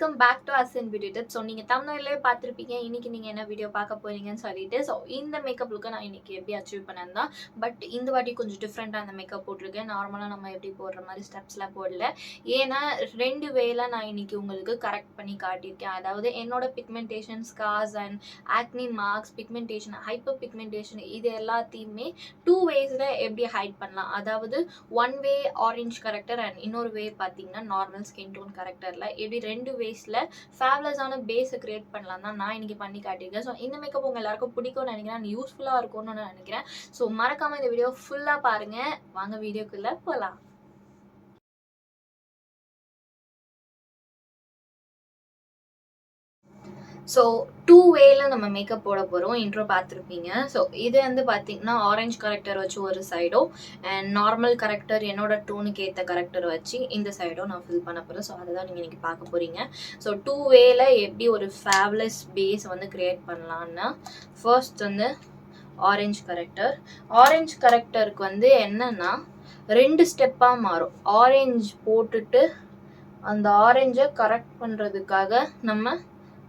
Welcome back to Asan beauty tips. So நீங்கள் தமிழ்லேயே பார்த்துருப்பீங்க இன்னைக்கு நீங்கள் என்ன வீடியோ பார்க்க போறீங்கன்னு சொல்லிட்டு. ஸோ இந்த மேக்கப் லுக்கை நான் இன்னைக்கு எப்படி அச்சீவ் பண்ணேன் தான். பட் இந்த வாட்டி கொஞ்சம் டிஃப்ரெண்ட்டாக அந்த மேக்கப் போட்டிருக்கேன். நார்மலாக நம்ம எப்படி போடுற மாதிரி ஸ்டெப்ஸ்லாம் போடல. ஏன்னா 2 வேல நான் இன்னைக்கு உங்களுக்கு கரெக்ட் பண்ணி காட்டியிருக்கேன். அதாவது என்னோட pigmentation, scars and acne marks, pigmentation, hyper pigmentation இது எல்லாத்தையுமே 2 வேஸில் எப்படி ஹைட் பண்ணலாம். அதாவது 1 வே ஆரஞ்ச் கரெக்டர் அண்ட் இன்னொரு வே பார்த்தீங்கன்னா நார்மல் ஸ்கின் டோன் கரெக்டரில் எப்படி 2 வேஸில் ஃபேப்லஸான பேஸை கிரியேட் பண்ணலாம் தான் நான் இன்னைக்கு பண்ணி காட்டியிருக்கேன். ஸோ இந்த மேக்கப் உங்கள் எல்லாருக்கும் பிடிக்கும்னு நினைக்கிறேன், யூஸ்ஃபுல்லாக இருக்கும்னு நான் நினைக்கிறேன். ஸோ மறக்காமல் இந்த வீடியோ ஃபுல்லாக பாருங்கள். வாங்க வீடியோக்குள்ளே போகலாம். ஸோ 2 வேல நம்ம மேக்கப் போட போகிறோம். இன்ட்ரோ பார்த்துருப்பீங்க. ஸோ இது வந்து பார்த்தீங்கன்னா ஆரஞ்ச் கரெக்டர் வச்சு ஒரு சைடும் அண்ட் நார்மல் கரெக்டர் என்னோட டோனுக்கு ஏற்ற கரெக்டர் வச்சு இந்த சைடும் நான் ஃபில் பண்ண போகிறேன். ஸோ அதை தான் நீங்கள் இன்றைக்கி பார்க்க போகிறீங்க. ஸோ 2 வேல எப்படி ஒரு ஃபேப்லஸ் பேஸ் வந்து க்ரியேட் பண்ணலான்னா, ஃபர்ஸ்ட் வந்து ஆரஞ்ச் கரெக்டருக்கு வந்து என்னன்னா 2 ஸ்டெப்பாக மாறும். ஆரஞ்ச் போட்டுட்டு அந்த ஆரஞ்சை கரெக்ட் பண்ணுறதுக்காக நம்ம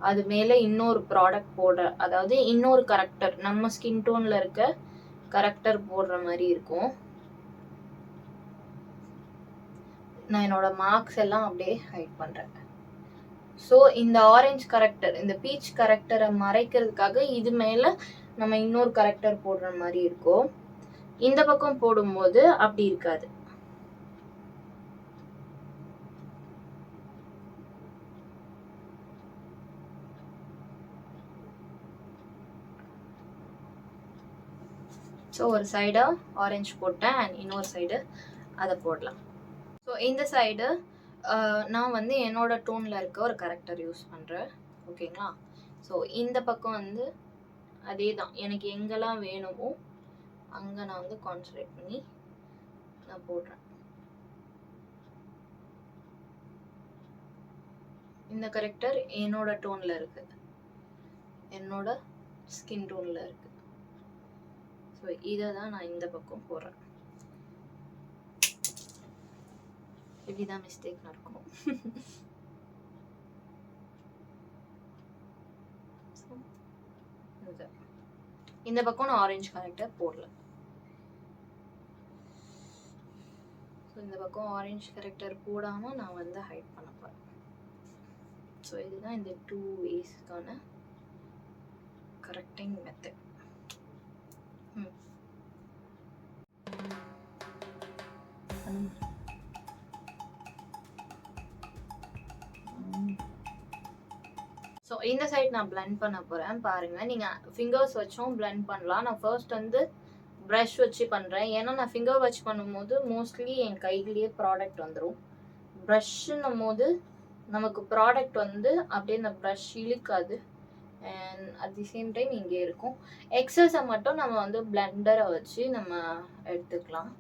அது மேலே இன்னொரு ப்ராடக்ட் போடுற, அதாவது இன்னொரு கரெக்டர் நம்ம ஸ்கின் டோனில் இருக்க கரெக்டர் போடுற மாதிரி இருக்கும். நான் என்னோட மார்க்ஸ் எல்லாம் அப்படியே ஹைட் பண்ணுறேன். ஸோ இந்த ஆரஞ்ச் கரெக்டர், இந்த பீச் கரெக்டரை மறைக்கிறதுக்காக இது மேலே நம்ம இன்னொரு கரெக்டர் போடுற மாதிரி இருக்கும். இந்த பக்கம் போடும்போது அப்படி இருக்காது. ஸோ ஒரு சைடு ஆரஞ்சு போட்டேன் அண்ட் இன்னொரு சைடு அதை போடலாம். ஸோ இந்த சைடு நான் வந்து என்னோட டோனில் இருக்க ஒரு கரெக்டர் யூஸ் பண்ணுறேன். ஓகேங்களா? ஸோ இந்த பக்கம் வந்து அதே தான், எனக்கு எங்கெல்லாம் வேணுமோ அங்கே நான் வந்து கான்சன்ட்ரேட் பண்ணி நான் போடுறேன். இந்த கரெக்டர் என்னோட டோனில் இருக்குது, என்னோட ஸ்கின் டோனில் இருக்குது. ஸோ இதை தான் நான் இந்த பக்கம் போடுறேன். இப்படிதான் மிஸ்டேக் நடக்கும். இந்த பக்கம் நான் ஆரஞ்சு கரெக்டர் போடல. ஸோ இந்த பக்கம் ஆரஞ்சு கரெக்டர் போடாமல் நான் வந்து ஹைட் பண்ண போகிறேன். ஸோ இதுதான் இந்த 2 வேஸ்க்கான கரெக்டிங் மெத்தட். ஸோ இந்த சைட் நான் பிளெண்ட் பண்ண போகிறேன். பாருங்கள், நீங்கள் ஃபிங்கர்ஸ் வச்சும் பிளெண்ட் பண்ணலாம். நான் ஃபர்ஸ்ட் வந்து ப்ரஷ் வச்சு பண்ணுறேன். ஏன்னா நான் ஃபிங்கர் வச்சு பண்ணும்போது மோஸ்ட்லி என் கையிலேயே ப்ராடக்ட் வந்துடும். ப்ரஷ்ன்னும் போது நமக்கு ப்ராடக்ட் வந்து அப்படியே இந்த ப்ரஷ் இழுக்காது and at the same time இங்கே இருக்கும். எக்ஸஸை மட்டும் நம்ம வந்து பிளெண்டரை வச்சு நம்ம எடுத்துக்கலாம்.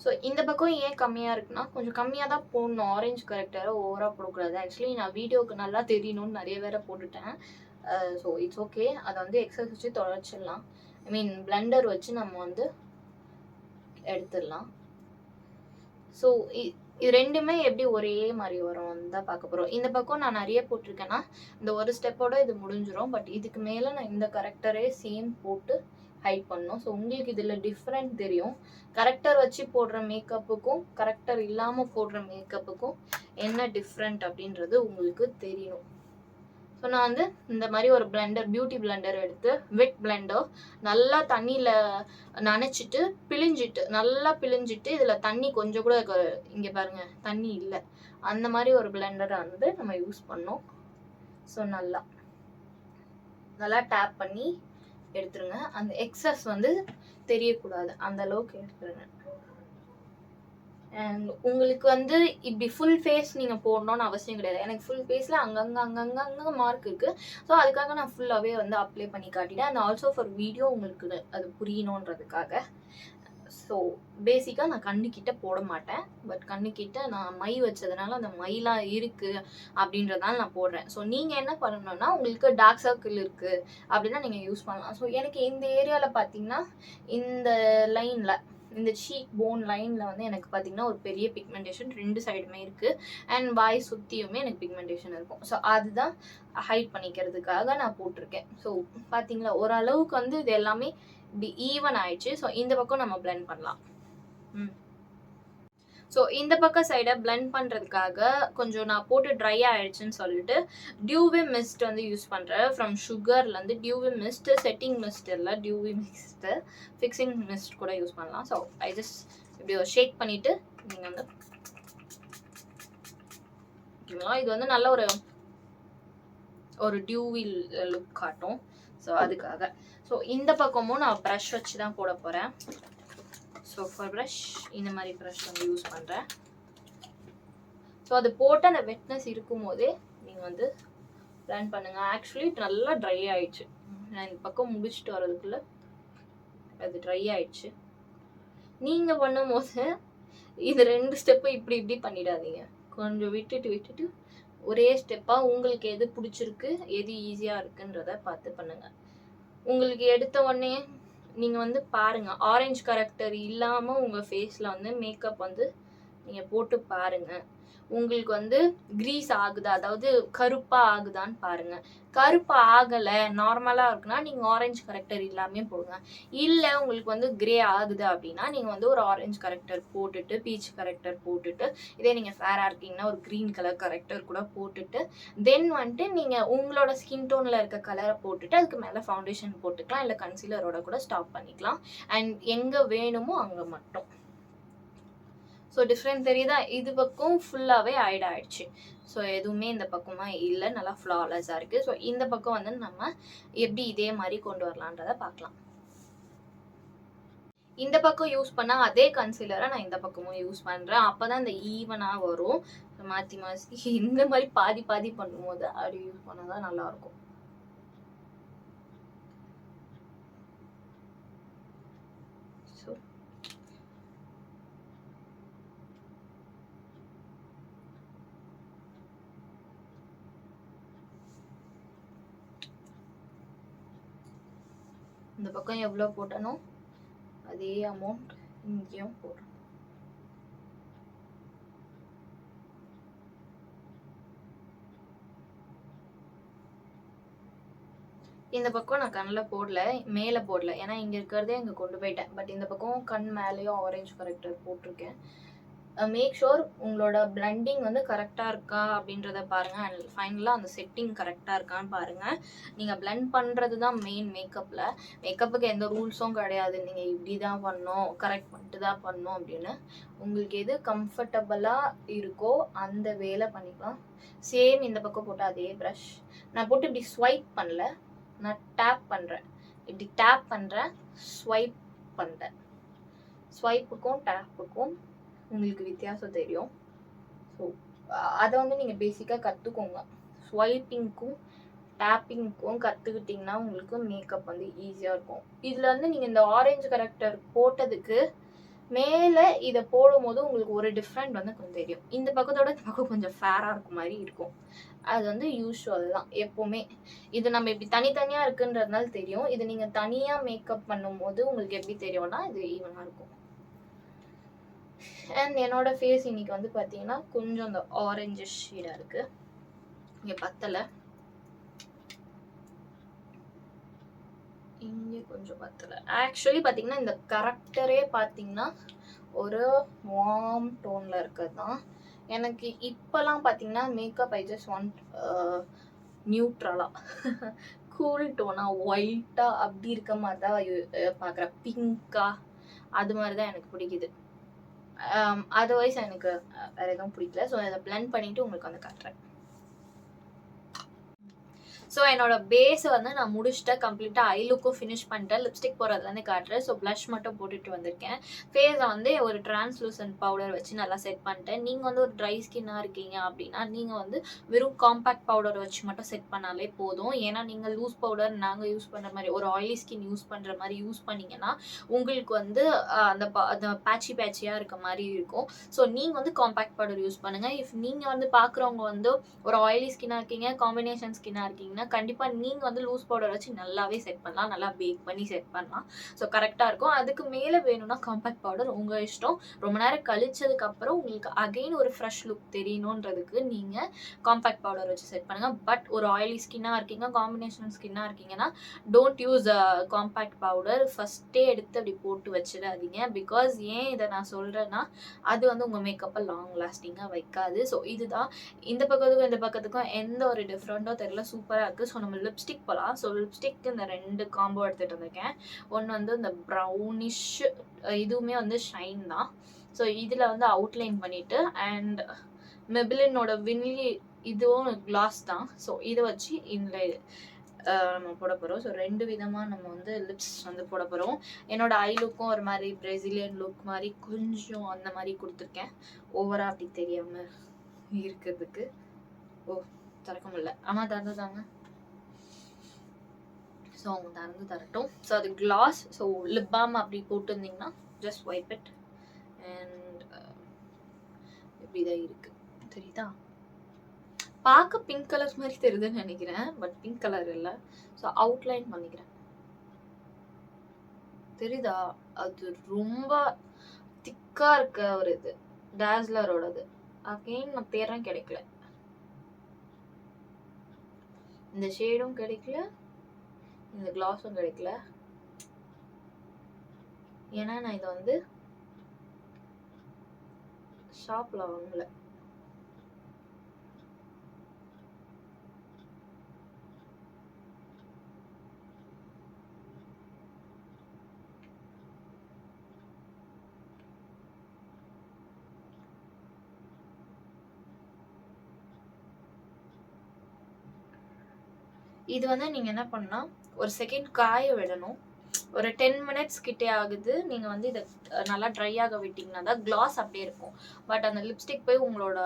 ஸோ இந்த பக்கம் ஏன் கம்மியாக இருக்குன்னா, கொஞ்சம் கம்மியாக தான் போடணும். ஆரஞ்சு கரெக்டரை ஓவராக போடக்கூடாது. ஆக்சுவலி நான் வீடியோவுக்கு நல்லா தெரியணும்னு நிறைய பேரை போட்டுட்டேன். ஸோ இட்ஸ் ஓகே, அதை வந்து எக்ஸஸ் வச்சு தொலைச்சிடலாம். ஐ மீன் பிளெண்டர் வச்சு நம்ம வந்து எடுத்துடலாம். ஸோ இது ரெண்டுமே எப்படி ஒரே மாதிரி வரும் தான் பார்க்க போகிறோம். இந்த பக்கம் நான் நிறைய போட்டிருக்கேன்னா இந்த ஒரு ஸ்டெப்போட இது முடிஞ்சிடும். பட் இதுக்கு மேலே நான் இந்த கரெக்டரே சேம் போட்டு ஹைட் பண்ணணும். ஸோ உங்களுக்கு இதில் டிஃப்ரெண்ட் தெரியும். கரெக்டர் வச்சு போடுற மேக்கப்புக்கும் கரெக்டர் இல்லாமல் போடுற மேக்கப்புக்கும் என்ன டிஃப்ரெண்ட் அப்படின்றது உங்களுக்கு தெரியணும். ஸோ நான் வந்து இந்த மாதிரி ஒரு பிளெண்டர், பியூட்டி பிளெண்டர் எடுத்து வெட் பிளெண்டர் நல்லா தண்ணியில் நனைச்சிட்டு நல்லா பிழிஞ்சிட்டு இதில் தண்ணி கொஞ்சம் கூட இங்கே பாருங்கள் தண்ணி இல்லை, அந்த மாதிரி ஒரு பிளெண்டரை வந்து நம்ம யூஸ் பண்ணோம். ஸோ நல்லா டேப் பண்ணி எடுத்துருங்க. அந்த எக்ஸஸ் வந்து தெரியக்கூடாது, அந்த அளவுக்கு எடுத்துருங்க. அண்ட் உங்களுக்கு வந்து இப்படி ஃபுல் ஃபேஸ் நீங்கள் போடணும்னு அவசியம் கிடையாது. எனக்கு ஃபுல் ஃபேஸில் அங்கங்கே மார்க் இருக்குது. ஸோ அதுக்காக நான் ஃபுல்லாகவே வந்து அப்ளை பண்ணி காட்டிட்டேன். அண்ட் ஆல்சோ ஃபார் வீடியோ உங்களுக்கு அது புரியணுன்றதுக்காக. ஸோ பேசிக்காக நான் கண்ணுக்கிட்ட போட மாட்டேன். பட் கண்ணுக்கிட்ட நான் மை வச்சதுனால அந்த மைலாம் இருக்குது அப்படின்றதால நான் போடுறேன். ஸோ நீங்கள் என்ன பண்ணணும்னா, உங்களுக்கு டார்க் சர்க்கிள் இருக்குது அப்படின்னா நீங்கள் யூஸ் பண்ணலாம். ஸோ எனக்கு இந்த ஏரியாவில் பார்த்தீங்கன்னா இந்த லைனில் இந்த சீக் போன் லைனில் வந்து எனக்கு பார்த்தீங்கன்னா ஒரு பெரிய பிக்மெண்டேஷன் 2 சைடுமே இருக்குது. அண்ட் வாய் சுற்றியுமே எனக்கு பிக்மெண்டேஷன் இருக்கும். ஸோ அதுதான் ஹைட் பண்ணிக்கிறதுக்காக நான் போட்டிருக்கேன். ஸோ பார்த்தீங்களா ஓரளவுக்கு வந்து இது எல்லாமே இப்படி ஈவன் ஆயிடுச்சு. ஸோ இந்த பக்கம் நம்ம பிளெண்ட் பண்ணலாம். ஸோ இந்த பக்கம் சைடை பிளெண்ட் பண்ணுறதுக்காக கொஞ்சம் நான் போட்டு ட்ரை ஆயிடுச்சுன்னு சொல்லிட்டு டியூவி மிஸ்ட் வந்து யூஸ் பண்ணுறேன். ஃப்ரம் சுகர்லேருந்து டியூவி மிஸ்ட், செட்டிங் மிஸ்ட் இல்லை டியூவி மிஸ்ட்டு, ஃபிக்ஸிங் மிஸ்ட் கூட யூஸ் பண்ணலாம். ஸோ ஐ ஜஸ்ட் இப்படி ஒரு ஷேக் பண்ணிவிட்டு நீங்கள் வந்து ஓகேங்களா, இது வந்து நல்ல ஒரு டியூவி லுக் காட்டும். ஸோ அதுக்காக ஸோ இந்த பக்கமும் நான் ப்ரஷ் வச்சு தான் போட போகிறேன். ஸோ ஃபார் ப்ரஷ் இந்த மாதிரி ப்ரஷ் வந்து யூஸ் பண்ணுறேன். ஸோ அது போட்டு அந்த வெட்னஸ் இருக்கும் போதே நீங்கள் வந்து பிளான் பண்ணுங்கள். ஆக்சுவலி நல்லா ட்ரை ஆயிடுச்சு. நான் இந்த பக்கம் முடிச்சுட்டு வர்றதுக்குள்ளே அது ட்ரை ஆயிடுச்சு. நீங்கள் பண்ணும் போது இது 2 ஸ்டெப்பை இப்படி பண்ணிடாதீங்க. கொஞ்சம் விட்டுட்டு ஒரே ஸ்டெப்பாக உங்களுக்கு எது பிடிச்சிருக்கு, எது ஈஸியாக இருக்குன்றத பார்த்து பண்ணுங்கள். உங்களுக்கு எடுத்த உடனே நீங்கள் வந்து பாருங்கள், ஆரஞ்சு கரெக்டர் இல்லாமல் உங்கள் ஃபேஸில் வந்து மேக்கப் வந்து நீங்கள் போட்டு பாருங்கள். உங்களுக்கு வந்து க்ரீஸ் ஆகுதா, அதாவது கருப்பாக ஆகுதான்னு பாருங்கள். கருப்பாக ஆகலை, நார்மலாக இருக்குன்னா நீங்கள் ஆரஞ்சு கரெக்டர் இல்லாமே போடுங்க. இல்லை உங்களுக்கு வந்து கிரே ஆகுது அப்படின்னா நீங்கள் வந்து ஒரு ஆரஞ்சு கரெக்டர் போட்டுட்டு, பீச் கரெக்டர் போட்டுட்டு, இதே நீங்கள் ஃபேராக இருக்கீங்கன்னா ஒரு க்ரீன் கலர் கரெக்டர் கூட போட்டுட்டு, தென் வந்துட்டு நீங்கள் உங்களோட ஸ்கின் டோனில் இருக்க கலரை போட்டுட்டு அதுக்கு மேலே ஃபவுண்டேஷன் போட்டுக்கலாம், இல்லை கன்சீலரோட கூட ஸ்டாப் பண்ணிக்கலாம். அண்ட் எங்கே வேணுமோ அங்கே மட்டும். ஸோ டிஃப்ரெண்ட் தெரியுதா? இது பக்கம் ஃபுல்லாகவே ஆயிடுச்சு. ஸோ எதுவுமே இந்த பக்கமாக இல்லை, நல்லா ஃப்ளாலெஸ்ஸாக இருக்குது. ஸோ இந்த பக்கம் வந்து நம்ம எப்படி இதே மாதிரி கொண்டு வரலான்றதை பார்க்கலாம். இந்த பக்கம் யூஸ் பண்ணால் அதே கன்சீலரை நான் இந்த பக்கமும் யூஸ் பண்ணுறேன். அப்போ தான் இந்த ஈவனாக வரும். மாற்றி இந்த மாதிரி பாதி பண்ணும்போது அப்படி யூஸ் பண்ணால் தான் நல்லாயிருக்கும். ஸோ இந்த பக்கம் எவ்வளோ போட்டனோ அதே அமௌண்ட் இங்கேயும் போடுறோம். இந்த பக்கம் நான் கண்ணில் போடல, மேலே போடல, ஏன்னா இங்கே இருக்கிறதே இங்கே கொண்டு போயிட்டேன். பட் இந்த பக்கம் கண் மேலேயும் ஆரஞ்சு கரெக்டர் போட்டிருக்கேன். மேக் ஷோர் உங்களோட பிளண்டிங் வந்து கரெக்டாக இருக்கா அப்படின்றத பாருங்கள். அண்ட் ஃபைனலாக அந்த செட்டிங் கரெக்டாக இருக்கான்னு பாருங்கள். நீங்கள் பிளெண்ட் பண்ணுறது தான் மெயின் மேக்கப்பில். மேக்கப்புக்கு எந்த ரூல்ஸும் கிடையாது, நீங்கள் இப்படி தான் பண்ணணும், கரெக்ட் பண்ணிட்டு தான் பண்ணணும் அப்படின்னு. உங்களுக்கு எது கம்ஃபர்டபுளாக இருக்கோ அந்த வேலை பண்ணிக்கலாம். சேம் இந்த பக்கம் போட்டு அதே ப்ரஷ் நான் போட்டு இப்படி ஸ்வைப் பண்ணல, நான் டேப் பண்ணுறேன். இப்படி டேப் பண்ணுறேன், ஸ்வைப் பண்ணுறேன். ஸ்வைப்புக்கும் டேப்புக்கும் உங்களுக்கு வித்தியாசம் தெரியும். ஸோ அதை வந்து நீங்கள் பேசிக்காக கற்றுக்கோங்க. ஸ்வைப்பிங்க்கும் டேப்பிங்க்கும் கற்றுக்கிட்டிங்கன்னா உங்களுக்கு மேக்கப் வந்து ஈஸியாக இருக்கும். இதில் வந்து நீங்கள் இந்த ஆரஞ்சு கரெக்டர் போட்டதுக்கு மேலே இதை போடும்போது உங்களுக்கு ஒரு டிஃப்ரெண்ட் வந்து கொஞ்சம் தெரியும். இந்த பக்கத்தோட இந்த பக்கம் கொஞ்சம் ஃபேராக இருக்க மாதிரி இருக்கும். அது வந்து யூஸ்வல் தான் எப்போவுமே. இது நம்ம இப்படி தனித்தனியாக இருக்குன்றதுனால தெரியும். இது நீங்கள் தனியாக மேக்கப் பண்ணும்போது உங்களுக்கு எப்படி தெரியும்னா இது ஈவனாக இருக்கும். அண்ட் என்னோட ஃபேஸ் இன்னைக்கு வந்து பார்த்தீங்கன்னா கொஞ்சம் அந்த ஆரஞ்சு ஷேடாக இருக்குது. இங்கே பத்தலை, இங்கே கொஞ்சம் பத்தலை. ஆக்சுவலி பார்த்தீங்கன்னா இந்த கரெக்டரே பார்த்தீங்கன்னா ஒரு வார்ம் டோனில் இருக்கிறது தான். எனக்கு இப்போலாம் பார்த்தீங்கன்னா மேக்கப் ஐ ஜஸ்ட் வாண்ட் நியூட்ரலாக கூல் டோனாக ஒயிட்டாக அப்படி இருக்க மாதிரி தான் பார்க்குறேன். பிங்காக அது மாதிரி தான் எனக்கு பிடிக்குது. அதர்வைஸ் எனக்கு வேறு எதுவும் பிடிக்கல. ஸோ அதை பிளெண்ட் பண்ணிவிட்டு உங்களுக்கு வந்து காட்டுறேன். ஸோ என்னோட பேஸை வந்து நான் முடிச்சுட்டேன், கம்ப்ளீட்டாக ஐ லுக்கும் ஃபினிஷ் பண்ணிட்டேன். லிப்ஸ்டிக் போடுறதுலேருந்து காட்டுறேன். ஸோ ப்ளஷ் மட்டும் போட்டுட்டு வந்திருக்கேன். ஃபேஸை வந்து ஒரு டிரான்ஸ்லூசன்ட் பவுடர் வச்சு நல்லா செட் பண்ணிட்டேன். நீங்கள் வந்து ஒரு ட்ரை ஸ்கின்னாக இருக்கீங்க அப்படின்னா நீங்கள் வந்து வெறும் காம்பேக்ட் பவுடர் வச்சு மட்டும் செட் பண்ணாலே போதும். ஏன்னா நீங்கள் லூஸ் பவுடர் நாங்கள் யூஸ் பண்ணுற மாதிரி ஒரு ஆயிலி ஸ்கின் யூஸ் பண்ணுற மாதிரி யூஸ் பண்ணிங்கன்னா உங்களுக்கு வந்து அந்த பேச்சியாக இருக்க மாதிரி இருக்கும். ஸோ நீங்கள் வந்து காம்பேக்ட் பவுடர் யூஸ் பண்ணுங்கள். இஃப் நீங்கள் வந்து பார்க்குறவங்க வந்து ஒரு ஆயிலி ஸ்கின்னாக இருக்கீங்க, காம்பினேஷன் ஸ்கின்னாக இருக்கீங்க, பண்ணிட்டீங்கன்னா கண்டிப்பாக நீங்கள் வந்து லூஸ் பவுடர் வச்சு நல்லாவே செட் பண்ணலாம், நல்லா பேக் பண்ணி செட் பண்ணலாம். ஸோ கரெக்டாக இருக்கும். அதுக்கு மேலே வேணும்னா காம்பேக்ட் பவுடர் உங்கள் இஷ்டம். ரொம்ப நேரம் கழிச்சதுக்கப்புறம் உங்களுக்கு அகெயின் ஒரு ஃப்ரெஷ் லுக் தெரியணுன்றதுக்கு நீங்கள் காம்பேக்ட் பவுடர் வச்சு செட் பண்ணுங்கள். பட் ஒரு ஆயிலி ஸ்கின்னாக இருக்கீங்க, காம்பினேஷன் ஸ்கின்னாக இருக்கீங்கன்னா டோன்ட் யூஸ் காம்பேக்ட் பவுடர். ஃபஸ்ட்டே எடுத்து அப்படி போட்டு வச்சிடாதீங்க. பிகாஸ் ஏன் இதை நான் சொல்கிறேன்னா அது வந்து உங்கள் மேக்கப்பை லாங் லாஸ்டிங்காக வைக்காது. ஸோ இதுதான் இந்த பக்கத்துக்கும் இந்த பக்கத்துக்கும் எந்த ஒரு டிஃப்ரெண்ட்டோ தெரியல, சூப்பராக இருக்குது. ஸோ நம்ம லிப்ஸ்டிக் போகலாம். ஸோ லிப்ஸ்டிக் இந்த 2 காம்போ எடுத்துகிட்டு வந்திருக்கேன். ஒன்று வந்து இந்த ப்ரௌனிஷ், இதுவுமே வந்து ஷைன் தான். ஸோ இதில் வந்து அவுட்லைன் பண்ணிவிட்டு அண்ட் மெபிலினோட வின்லி இதுவும் கிளாஸ் தான். ஸோ இதை வச்சு இந்த நம்ம போட போகிறோம். ஸோ 2 விதமாக நம்ம வந்து லிப்ஸ் வந்து போட போகிறோம். என்னோட ஐ லுக்கும் ஒரு மாதிரி பிரேசிலியன் லுக் மாதிரி கொஞ்சம் அந்த மாதிரி கொடுத்துருக்கேன், ஓவராக அப்படி தெரியாமல் இருக்கிறதுக்கு. ஓ திறக்க முடியல, ஆனால் திறந்துதாங்க. ஸோ அவங்க திறந்து தரட்டும். ஸோ அது கிளாஸ். ஸோ லிப் பாம் அப்படி போட்டுருந்தீங்கன்னா ஜஸ்ட் வைப் இட் அண்ட் இப்படி தான் இருக்குது, தெரியுதா? பார்க்க பிங்க் கலர் மாதிரி தெரியுதுன்னு நினைக்கிறேன், பட் பிங்க் கலர் இல்லை. ஸோ அவுட்லைன் பண்ணிக்கிறேன், தெரியுதா? அது ரொம்ப திக்காக இருக்க ஒரு இது டேஸ்லரோடது. அகைன் நான் தேரம் கிடைக்கல, இந்த ஷேடும் கிடைக்கல, இந்த கிளாஸும் கிடைக்கல. ஏன்னா நான் இதை வந்து ஷாப்பில் வாங்கல. இது வந்து நீங்கள் என்ன பண்ணால் ஒரு செகண்ட் காய விடணும். ஒரு 10 மினிட்ஸ் கிட்டே ஆகுது. நீங்கள் வந்து இதை நல்லா ட்ரை ஆக விட்டிங்கன்னா தான் கிளாஸ் அப்படியே இருக்கும். பட் அந்த லிப்ஸ்டிக் போய் உங்களோட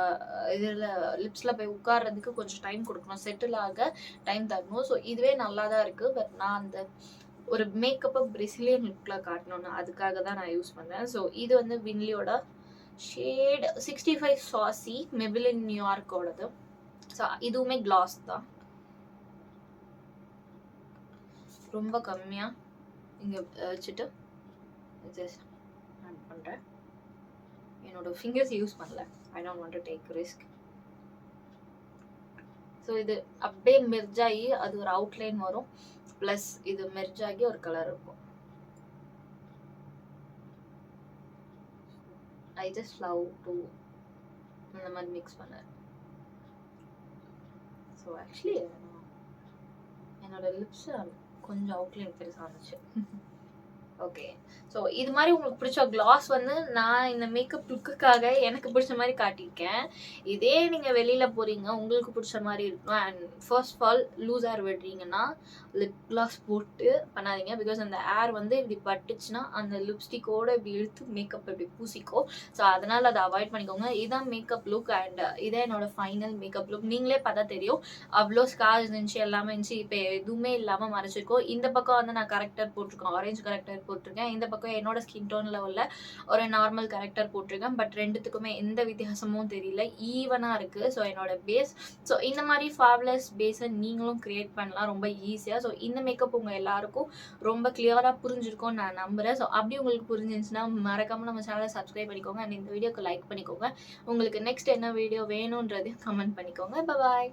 இதில் லிப்ஸில் போய் உட்கார்றதுக்கு கொஞ்சம் டைம் கொடுக்கணும், செட்டில் ஆக டைம் தரணும். ஸோ இதுவே நல்லா தான் இருக்குது. பட் நான் அந்த ஒரு மேக்கப்பை பிரேசிலியன் லுக்கில் காட்டணும்னு அதுக்காக தான் நான் யூஸ் பண்ணேன். ஸோ இது வந்து வின்லியோட ஷேட் 65 சாசி, மெபிலின் நியூயார்க்கோடது. ஸோ இதுவுமே கிளாஸ் தான். ரொம்ப கம்மியாக இங்கே வச்சுட்டு ஜஸ்ட் ஆட் பண்ணுறேன். என்னோடய ஃபிங்கர்ஸ் யூஸ் பண்ணல, I don't want to take risk. So இது அப்படியே மெர்ஜ் ஆகி அது ஒரு அவுட்லைன் வரும், ப்ளஸ் இது மெர்ஜ் ஆகி ஒரு கலர் இருக்கும். ஐ ஜஸ்ட் லவ் டு இந்த மாதிரி மிக்ஸ் பண்ணேன். ஸோ ஆக்சுவலி என்னோட லிப்ஸ் கொஞ்சம் அவுட்லைன் பெருசாக இருந்துச்சு. ஓகே, ஸோ இது மாதிரி உங்களுக்கு பிடிச்ச கிளாஸ் வந்து நான் இந்த மேக்கப் லுக்குக்காக எனக்கு பிடிச்ச மாதிரி காட்டியிருக்கேன். இதே நீங்கள் வெளியில் போகிறீங்க, உங்களுக்கு பிடிச்ச மாதிரி இருக்கணும். And first of all loose hair விடுறீங்கன்னா லிப் கிளாஸ் போட்டு பண்ணாதீங்க. பிகாஸ் அந்த ஏர் வந்து இப்படி பட்டுச்சுன்னா அந்த லிப்ஸ்டிக்கோடு இப்படி இழுத்து மேக்கப் இப்படி பூசிக்கும். ஸோ அதனால் அதை அவாய்ட் பண்ணிக்கோங்க. இதுதான் மேக்கப் லுக் அண்ட் இதே என்னோட ஃபைனல் மேக்கப் லுக். நீங்களே பார்த்தா தெரியும், அவ்வளோ ஸ்கார்ஸ் இருந்துச்சு, எல்லாமே இருந்துச்சு. இப்போ எதுவுமே இல்லாமல் மறைச்சிருக்கோம். இந்த பக்கம் வந்து நான் கரெக்டர் போட்டிருக்கேன், ஆரஞ்சு கரெக்டர் போட்டிருக்கேன். இந்த பக்கம் என்னோட ஸ்கின் டோன்ல உள்ள ஒரு நார்மல் கரெக்டர் போட்டிருக்கேன். பட் ரெண்டுத்துக்குமே எந்த வித்தியாசமும் தெரியல, ஈவனாக இருக்குது. ஸோ என்னோட பேஸ், ஸோ இந்த மாதிரி ஃபாப்லஸ் பேஸை நீங்களும் கிரியேட் பண்ணலாம் ரொம்ப ஈஸியாக. ஸோ இந்த மேக்கப் உங்கள் எல்லாருக்கும் ரொம்ப கிளியராக புரிஞ்சிருக்கும்னு நான் நம்புகிறேன். ஸோ அப்படி உங்களுக்கு புரிஞ்சிருந்துச்சுன்னா மறக்காமல் நம்ம சேனலை சப்ஸ்கிரைப் பண்ணிக்கோங்க அண்ட் இந்த வீடியோக்கு லைக் பண்ணிக்கோங்க. உங்களுக்கு நெக்ஸ்ட் என்ன வீடியோ வேணுன்றது கமெண்ட் பண்ணிக்கோங்க. பாய்.